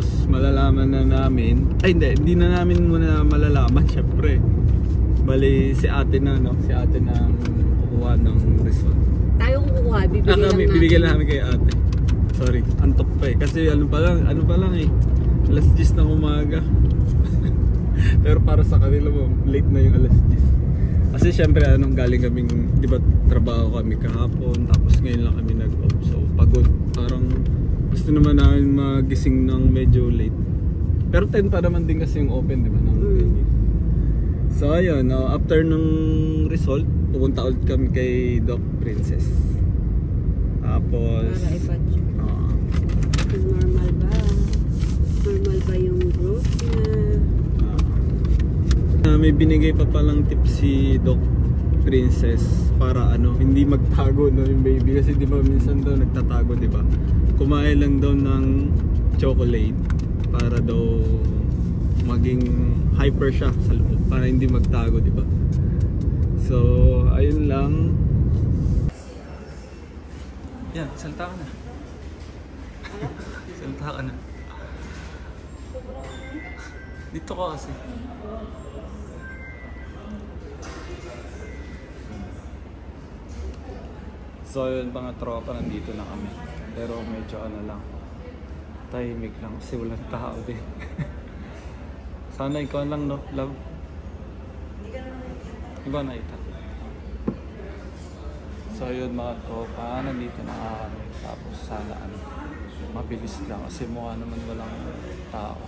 Tapos malalaman na namin, ay hindi na namin muna malalaman syempre. Bali si ate na, no? Si ate na kukuha ng result. Tayo kukuha, bibigyan namin kay ate. Sorry, antok pa eh. Kasi ano pa lang eh. Alas 10 ng umaga. Pero para sa kanila mo, late na yung alas 10. Kasi syempre anong galing kaming, di ba trabaho kami kahapon, tapos ngayon lang kami nag-off. So pagod, parang gusto naman namin magising ng medyo late. Pero 10 pa naman din kasi yung open, di ba? So ayun, after ng result, pupunta ulit kami kay Doc Princess. Tapos para ipa-check. Normal ba? Normal ba yung growth niya? May binigay pa palang tip si Doc Princess para hindi magtago yung baby, kasi di ba minsan daw nagtatago, di ba? Kumain lang daw ng chocolate para daw maging hyper siya sa loob, para hindi magtago, di ba? So ayun lang. Yan, salta ka na. Salta ka na. Dito ka kasi. So yun, mga tropa, nandito na kami. Pero medyo lang, tahimik lang kasi walang tao din. Sana ikaw lang, no, love? Iba na ita. So yun mga tropa, nandito na kami. Tapos sana mabilis lang kasi mukha naman walang tao.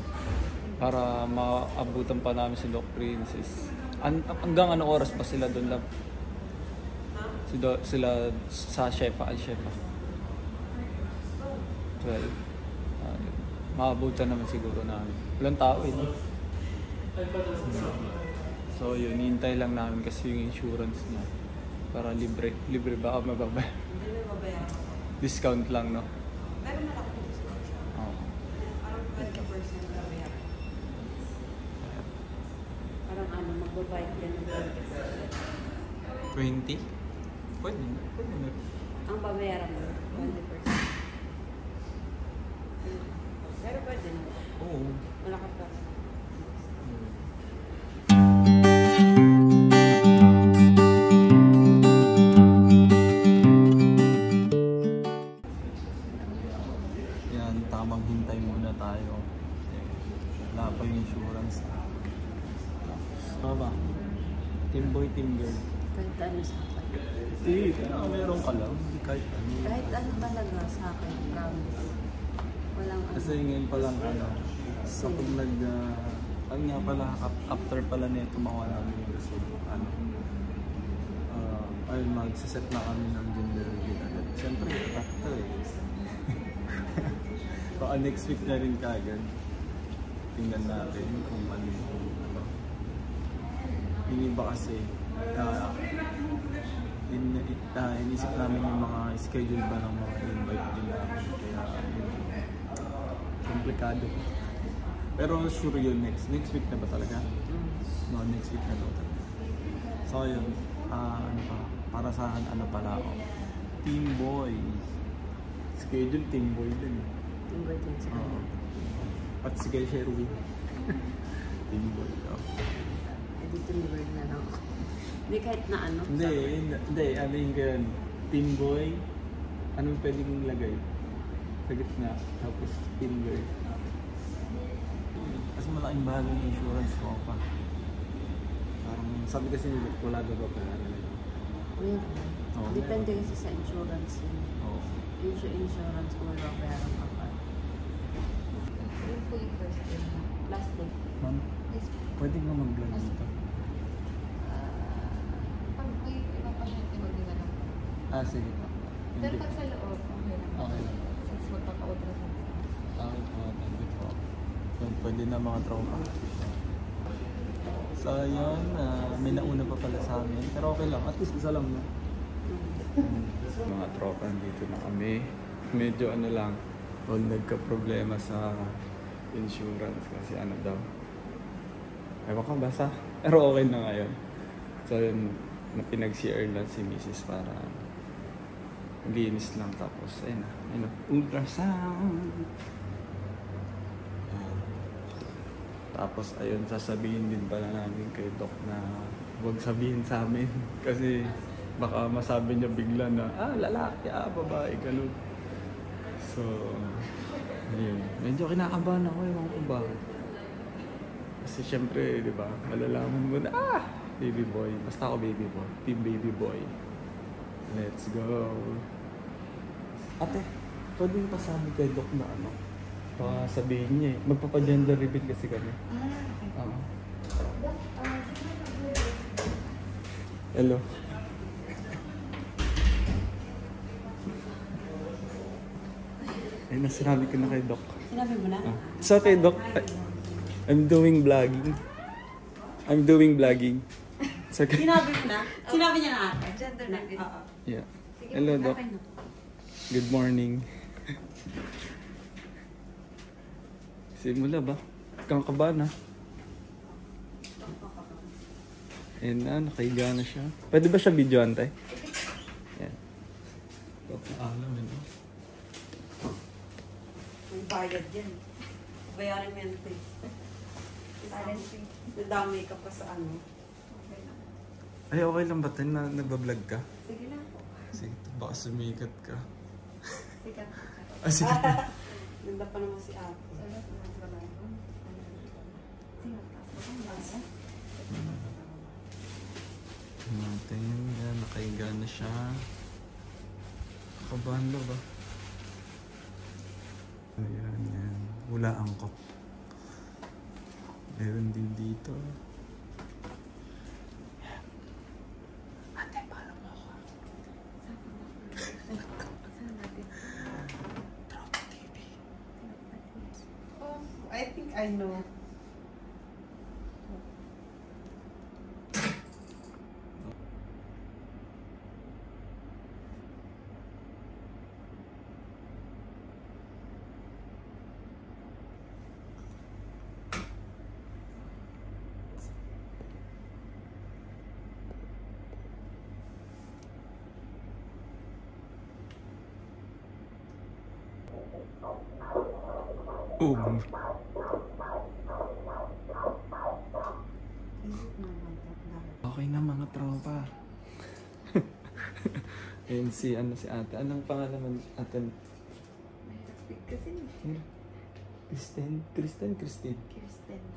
Para maabutan pa namin si Doc Princess. Hanggang anong oras pa sila doon, love? Sila sa Shefa, Al-Shefa. 12. Maabutan naman siguro namin. Walang tao eh, no? So yun, hintay lang namin kasi yung insurance niya. Para libre ba ako mababay? Discount lang, no? Meron na ako discount. Oo. Parang 20% babayaran. Parang magbabayad yan ng 20? Pwede na. Ang babayaran mo, 20%. Pero pwede na. Oo. Malaki pa. Yan, tamang hintay muna tayo. Wala pa yung insurance. Ano ba? Team boy, team girl. Kahit ano sa akin. Meron ka lang. Kahit ano. Kahit ano talaga sa akin, promise. Walang Kasi ngayon pa lang kapag nga pala, after pala nito makuha namin yung result, ayun, magsaset na kami ng gender reveal agad. Siyempre, after baka next week na rin kagad. Tingnan natin kung ano yung iba kasi inisip namin yung mga schedule ba ng mga invite din namin, kaya komplikado. Pero sure yun, next week na ba talaga? No, next week na daw talaga. So yun, para sa akin pala ako, team boy. Schedule team boy din. Team boy din sa kanya. Pati si kay Sherwin. Team boy. Hindi team boy na lang ako. Hindi kahit na ano? Hindi, ano yung ganyan? Team boy, anong pwede kong lagay? Sa gitna, tapos team girl. Kasi malaking bahagi ng insurance ko pa. Parang sabi kasi nila, wala daw ba pala nila? Depende kasi sa insurance yun. Yung insurance ko wala bayaran ka pa. Yung po yung first day, last day. Ma'am, pwede nga mag-vlog dito. Pag may ibang pasyente, mag-iba lang. Sige pa. Pero pag sa loob, okay lang. Okay lang. Since magpapa-ultrasound. Thank you po. Pwede na mga tropa. So yun, may nauna pa pala sa amin. Pero okay lang, at least isa lang, no? Mga tropa, dito na kami. Medyo lang, nagka-problema sa insurance kasi daw. Ewan ko basta. Pero okay na ngayon. So yun, pinag-CR lang si Mrs. para linis lang, tapos ayun na, ultrasound. Tapos ayun, sasabihin din pala namin kay Doc na huwag sabihin sa amin. Kasi baka masabi niya bigla na, lalaki, babae, ganun. So, ayun. Medyo kinakabahan ako, ewan ko bakit. Kasi syempre, di ba, malalaman mo na, baby boy. Basta ako baby boy. Team baby boy. Let's go. Ate, pwede yung pasabi kay Doc na ano? Baka sabihin niya eh. Magpapa-gender reveal kasi kami. Okay. Hello. Ayun na, sinabi ko na kay Doc. Sinabi mo na? So kay Doc, I'm doing vlogging. So, Sinabi mo na? Sinabi niya na ate? Gender reveal. Oo. Yeah. Hello Doc. Good morning. Simula ba? Kang kabahan ha? Ayan na, nakahiga na siya. Pwede ba siya videoan tayo? Ayan. Doc, alam mo. May bayad yan. Bayaran mo yan, te. Nadamay ka pa sa ano. Ay, okay lang ba tayo na nagbablog ka? Sige lang po. Sige, baka sumikat ka. Sikat. Sige. Ganda pa naman si ate. Natin, yan, nakahiga na siya. Kabahan ba ba? Ayan, yan. Wala angkop. Meron din dito. Ate, paalam mo ako. Tropa TV. Oh, I think I know. Okay na mga tropa. Ayun si ate. Anong pangalan ate? Kasi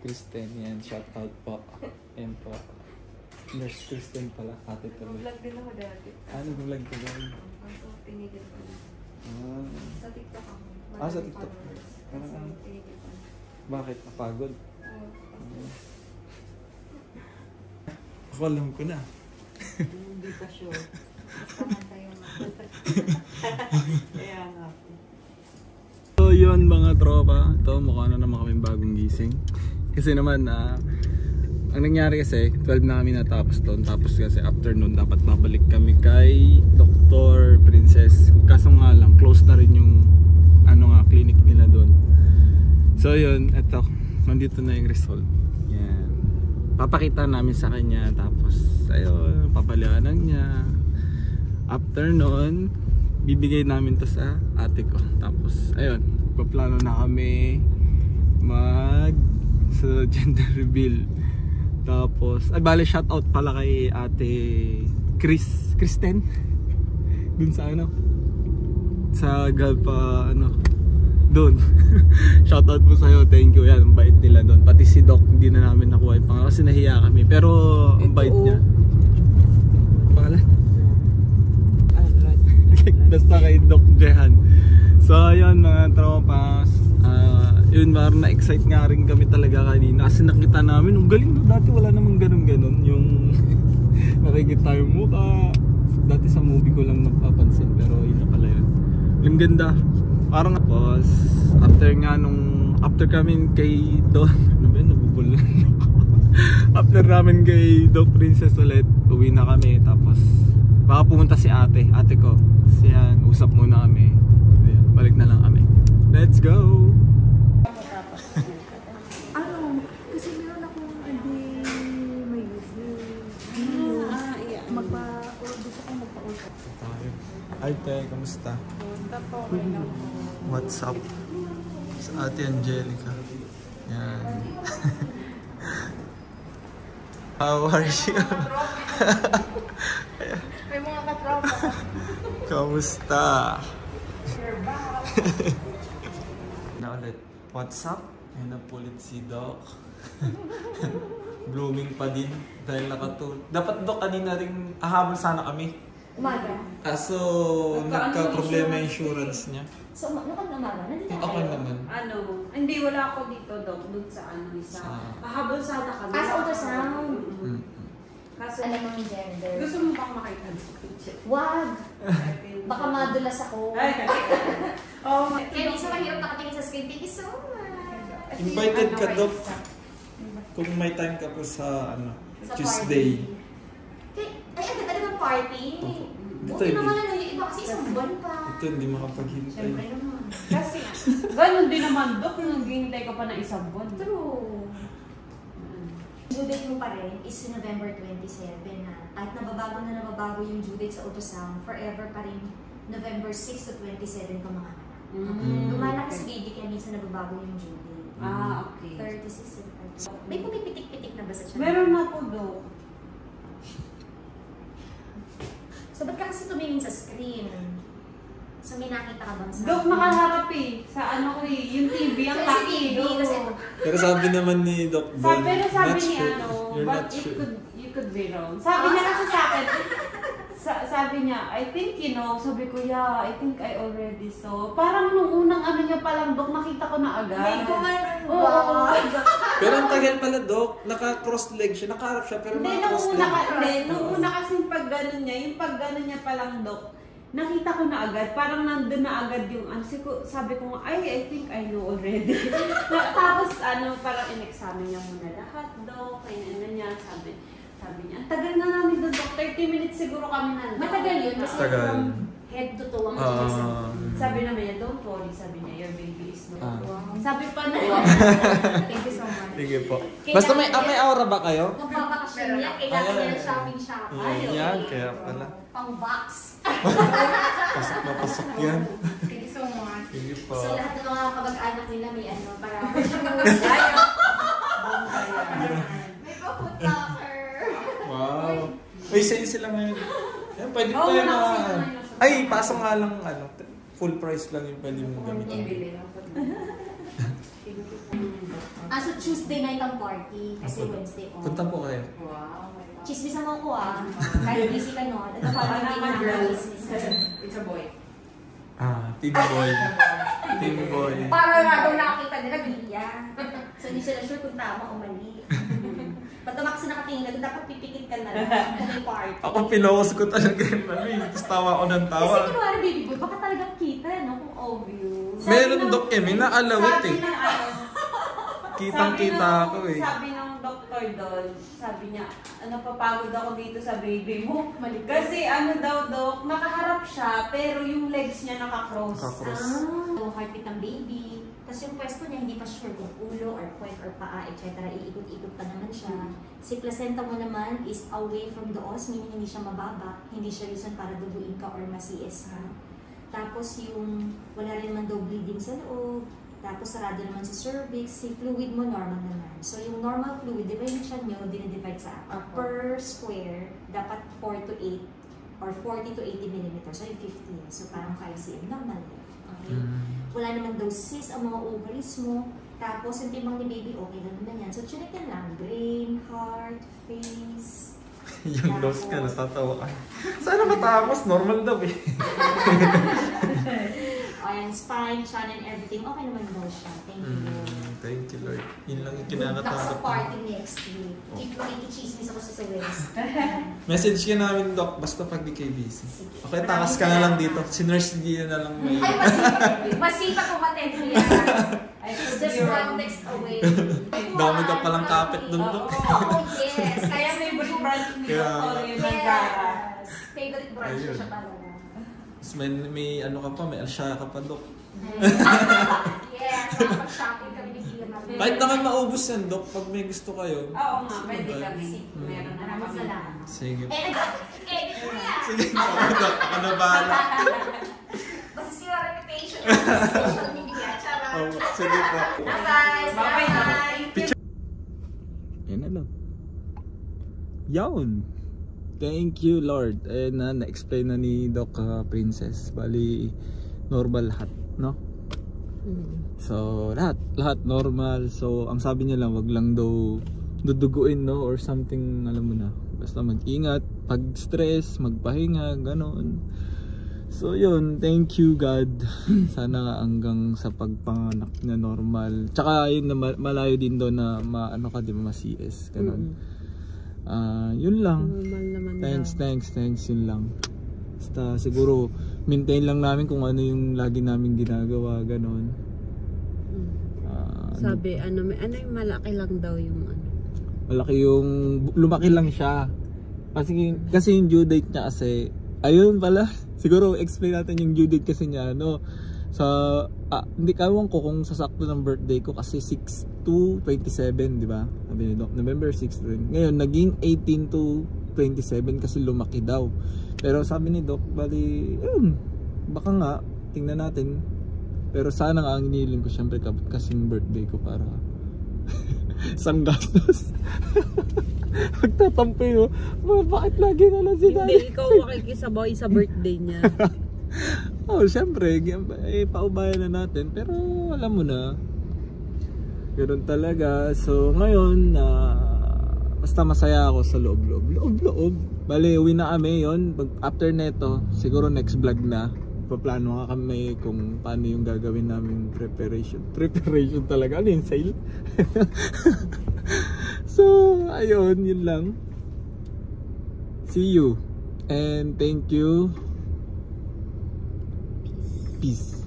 Kristen, yan. Shout out po. Yan po. Nurse Kristen pala. Ate tuloy. vlog din ako dati. Ano vlog ko ba? Kaso pinigil ko na. Sa TikTok ako. Sa TikTok. Kaso pinigil ko na. Bakit? Napagod? Oo. Ako alam ko na. Hindi ka sure. Basta tayo Kaya nga. So yun mga tropa. Ito mukha na naman kami bagong gising. Kasi naman ang nangyari kasi 12 na kami natapos doon. Tapos kasi afternoon dapat babalik kami kay Dr. Princess. Kaso nga lang close na rin yung clinic nila doon. So yun, eto, nandito na yung result. Yan. Papakita namin sa kanya, tapos ayun, papaliwanag niya. After nun, bibigay namin to sa ate ko. Tapos ayun, paplano na kami sa gender reveal. Tapos, bale shoutout pala kay ate Kristen. Dun sa sa Galpa doon. Shoutout po sa'yo, thank you. Yan, ang bait nila doon. Pati si Doc, hindi na namin nakuha yung pangalan kasi nahiya kami. Pero ang bait niya. Pangalan? Basta kay Doc Jehan. So ayun mga tropas, yun parang na-excite nga rin kami talaga kanina kasi nakita namin, ang galing no, dati wala namang ganun-ganun yung nakikita yung mukha. Dati sa movie ko lang napapansin, pero yun na pala yun. Yung ganda. Parang tapos after kami kay Doc, nabubulan ako. After namin kay Doc Princess ulit, uwi na kami. Tapos baka pumunta si ate ko. Siyan, usap muna kami. Balik na lang kami. Let's go! Kasi meron akong may gusto kong magpa-order. Hi te, kamusta? Basta po, okay lang po. What's up? Sa ate Angelica. Yan. How are you? May mga katropa. Kamusta? Na ulit. What's up? Yan na ulit si Doc. Blooming pa din dahil dapat Doc kanina rin ahabol sana kami. Umaga. Kaso nagka-problema yung insurance niya. So, nakon na umaga? Nandito na Okay kayo? naman. Hindi, wala ako dito, Doc. Doon sa pahabol sana kami. As ultrasound. Kaso, Alam mo yung gender. gusto mo bang makita sa picture? Wag! Baka madulas ako. Oh, Kaya minsan mahirap nakatingin sa screen. Thank you so much. Invited ka, Doc. Kung may time ka po sa Sa Tuesday. Ay, agad-agad ng party. Buti Ito, naman yung iba kasi isang buwan pa. Ito hindi makapaghintay. Siyempre naman. kasi, ganun din naman, Doc, nung ginintay ko pa ng isang buwan. True. Due date mo pa rin is November 27 na. At nababago yung due date sa ultrasound, forever pa rin November 6 to 27 ka mga anak. Lumalaki si baby kaya minsan nababago yung due date. Okay. 36 and 35. May pumipitik-pitik na ba sa tiyan? Meron na po, Doc. So, ba't ka kasi tumingin sa screen? So, may nakita ka bang sa... Doc, nakaharap sa ko yung TV, ang Kasi laki, TV, Doc. kasi... Pero sabi naman ni Doc Bon, Pero sabi not ni sure. You're but not sure. you could be wrong. Sabi niya kasi sa akin, sabi niya, I think, sabi ko, yeah, I think I already saw. Parang nung unang niya palang, Doc, nakita ko na agad. May kumaroon ba? Oo. Pero ang tagal pala, Doc, naka-cross leg siya. Nakaharap siya, pero Hindi, naka-cross leg. nung una kasing pag gano'n niya, yung pag gano'n niya palang, Doc, nakita ko na agad, parang nandun na agad yung sabi ko, I think I know already. Tapos parang in-examine niya muna lahat, Doc, kaya niya, sabi niya, ang tagal na namin doon, Doc, 30 minutes siguro kami nandun. Matagal yun kasi Tagal. from head to toe ang ultrasound. Sabi naman niya, don't worry, sabi niya, your baby is no. Sabi pa na, Thank you so much. Sige po. Basta may aura ba kayo? Magbabakasyon niya, kailangan niya ng shopping. Yan, kaya pala. Pang box. Pasok na pasok yan. Thank you so much. Sige po. So lahat ng mga kamag-anak nila may para may pa-food locker. Wow. May sale sila ngayon. Yan, pwede Oo, tayo na... wala kasi naman Ay, paso nga lang, full price lang yung pwede mong gamitin. So Tuesday night ang party kasi Wednesday on. Punta po kayo. wow. Chismisan mo ako kahit busy ka no. Ito parang hindi na business. It's a boy. Team boy. Team boy. Para nga daw nakita nila Lilia. So hindi sila sure kung tama o mali. Pag naman kasi nakatingin na, dapat pipikit ka na lang kung may party. Ako pinost ko talaga yung tapos tawa ako ng tawa. Kasi kunwari baby boy, baka talagang kita no kung obvious. Meron Doc Emi na alawit Sabi eh. ng Kitang-kita ako eh. Sabi ng doktor doon, sabi niya, napapagod ako dito sa baby mo. Maligay. Kasi daw, Dok, nakaharap siya, pero yung legs niya nakakross. So, heartbeat ng baby. Tapos yung pwesto niya, hindi pa sure kung ulo or puwet or paa, etc. Iikot-ikot pa naman siya. Si placenta mo naman is away from the os, meaning hindi siya mababa. Hindi siya reason para duguin ka or ma-CS ka. Tapos yung wala rin man daw bleeding sa loob. Tapos sarado naman sa cervix. Si fluid mo normal naman. So yung normal fluid, di ba yung tiyan nyo, dinidivide sa per square, dapat 4 to 8 or 40 to 80 millimeters. So yung 50. So parang 5 cm normal. Okay? Wala naman daw cyst ang mga ovaries mo. Tapos yung timbang ni baby, okay lang naman yan. So check lang. Brain, heart, face. Yung nose ka, natatawa ka. Sana matapos, normal daw eh. Ayan, spine, chan, and everything. Okay naman daw siya. Thank you. Thank you, Lord. Yun lang yung Nasa kinakatanggap. party next week. Makikichismis ako sa West. Message ka namin, Doc, basta pag di kayo busy. Okay, takas ka na lang dito. Si Nurse Gina na lang may... Ay, masipag ko matend niya. It's just one text away. Dami ka palang kapit dun, Doc. Oh, yes. Kaya favorite brand ni Kaya- Doktor yun ng Zara. Yes. Favorite branch ko siya talaga. Tapos may ano ka pa, may alsya ka pa, Doc. Yes, makapag-shopping kami ni Kia Marie. Kahit naman maubos yan, Doc, pag may gusto kayo. Oo nga, pwede kami. Meron na Maraming kami. salamat. Sige. Edit mo yan. Sige na, Doc. Ako na bahala. Basta sila reputation ng social media. Charot. Sige po. Bye-bye. Bye-bye. ano. Yawn. Thank you Lord. And na-explain na ni Doc Princess. Bali normal lahat, no? So lahat normal. So ang sabi niya lang, wag lang daw duduguin, no, or something, alam mo na. Basta mag-ingat, pag stress, magpahinga, ganon. So yun, thank you God. Sana nga hanggang sa pagpanganak na normal. Tsaka yun na malayo din doon na maano ka, di ba, ma-CS, ganon. Yun lang. Thanks, yun lang. Basta siguro maintain lang namin kung ano yung lagi namin ginagawa, ganon. Sabi, ano yung malaki lang daw yung ano? Malaki yung, lumaki lang siya. Kasi yung due date niya kasi, ayun pala, siguro explain natin yung due date kasi niya, no? Sa, hindi kawan ko kung sasakto ng birthday ko kasi 6/2/27, di ba? Sabi ni Doc, November 6 rin. Ngayon, naging 18/27 kasi lumaki daw. Pero sabi ni Doc, bali, baka nga, tingnan natin. Pero sana nga ang iniling ko, syempre kasing birthday ko para isang gastos. Magtatampi mo. Bakit lagi na lang sila? Hindi, ikaw makikisabaw sa birthday niya. Syempre, paubayan na natin. Pero alam mo na, ganoon talaga. So ngayon, basta masaya ako sa loob. Bale, uwi na kami yun. After neto, siguro next vlog na, paplano nga kami kung paano yung gagawin namin preparation talaga. Ano yung sale? So ayun, yun lang. See you and thank you. Peace.